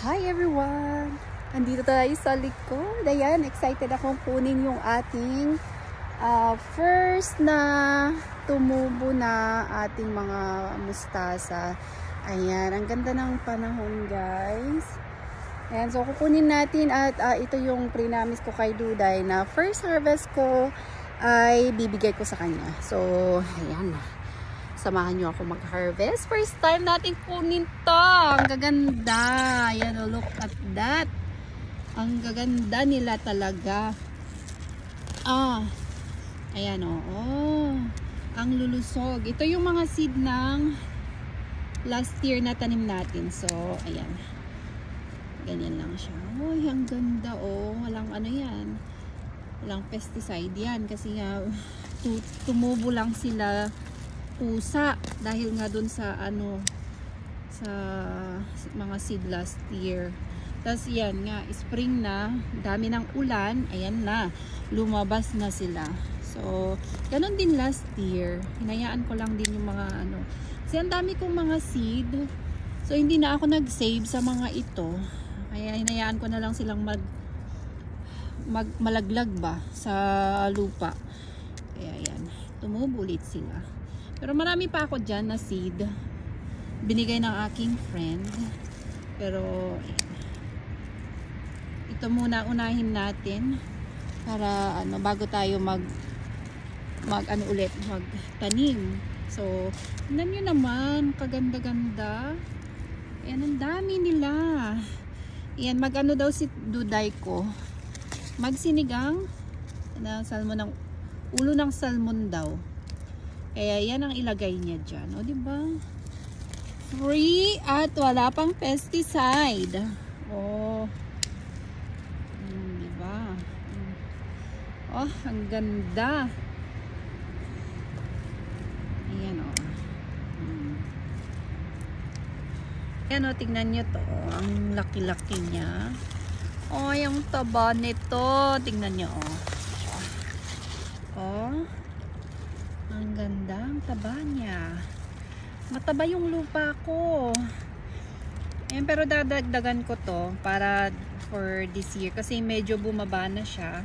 Hi everyone! Andito tayo sa likod. Ayan, excited akong kunin yung ating first na tumubo na ating mga mustasa. Ayan, ang ganda ng panahon guys. Ayan, so kukunin natin at ito yung prinamis ko kay Duday na first harvest ko ay bibigay ko sa kanya. So, ayan na. Samahan nyo ako mag-harvest. First time natin kunin to. Ang gaganda. Ayan, oh, look at that. Ang gaganda nila talaga. Ayan, oh. Ang lulusog. Ito yung mga seed ng last year na tanim natin. So, ayan. Ganyan lang siya. Oh, ang ganda, oh. Walang ano yan. Walang pesticide yan. Kasi nga, tumubo lang sila pusa dahil nga dun sa sa mga seed last year. Tapos yan nga, spring na, dami ng ulan, ayan na, lumabas na sila. So, ganun din last year. Hinayaan ko lang din yung mga kasi ang dami kong mga seed. So, hindi na ako nag-save sa mga ito. Kaya hinayaan ko na lang silang malaglag ba sa lupa. Kaya yan, tumubo ulit sila. Pero marami pa ako dyan na seed. Binigay ng aking friend. Pero, ito muna unahin natin. Para, bago tayo magtanim. So, tingnan nyo naman. Kaganda-ganda. Ayan, ang dami nila. Ayan, daw si Duday ko. Magsinigang. Salmon ng, ulo ng salmon daw. Kaya yan ang ilagay niya dyan. O, diba? Free at wala pang pesticide. O. Diba? Oh, ang ganda. Ayan, o. Ayan, o. Tingnan nyo to. Ang laki-laki niya. O, yung taba nito. Tingnan nyo, o. O. Ang ganda, ang taba niya. Mataba yung lupa ko. Ayan, pero dadagdagan ko to para for this year. Kasi medyo bumaba na siya.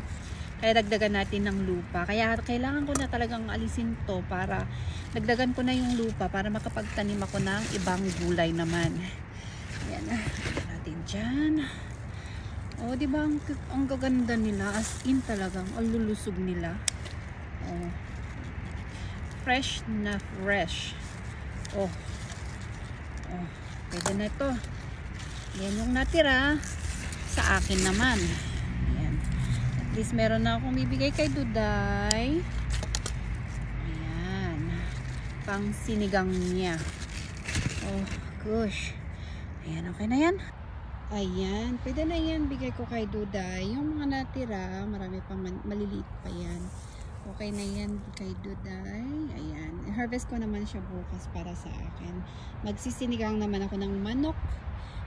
Kaya dagdagan natin ng lupa. Kaya kailangan ko na talagang alisin to para dagdagan ko na yung lupa para makapagtanim ako ng ibang gulay naman. Ayan, natin dyan. O, diba ang gaganda nila? As in talagang ang lulusog nila. O. Fresh na fresh. Oh, pwede na ito. Yan yung natira sa akin naman. Ayan. At least meron na akong bibigay kay Duday. Ayan. Pang sinigang niya. Oh, gosh. Ayan, okay na yan. Ayan, pwede na yan. Bigay ko kay Duday. Yung mga natira, marami pang maliliit pa yan. Okay na yan kay Duday. Ayan. Harvest ko naman siya bukas para sa akin. Magsisinigang naman ako ng manok.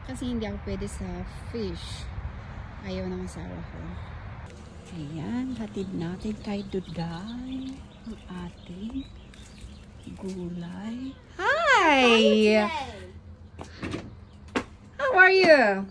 Kasi hindi ako pwede sa fish. Ayaw ng asawa ko. Ayan. Hatid natin kay Duday ang ating gulay. Hi! How are you?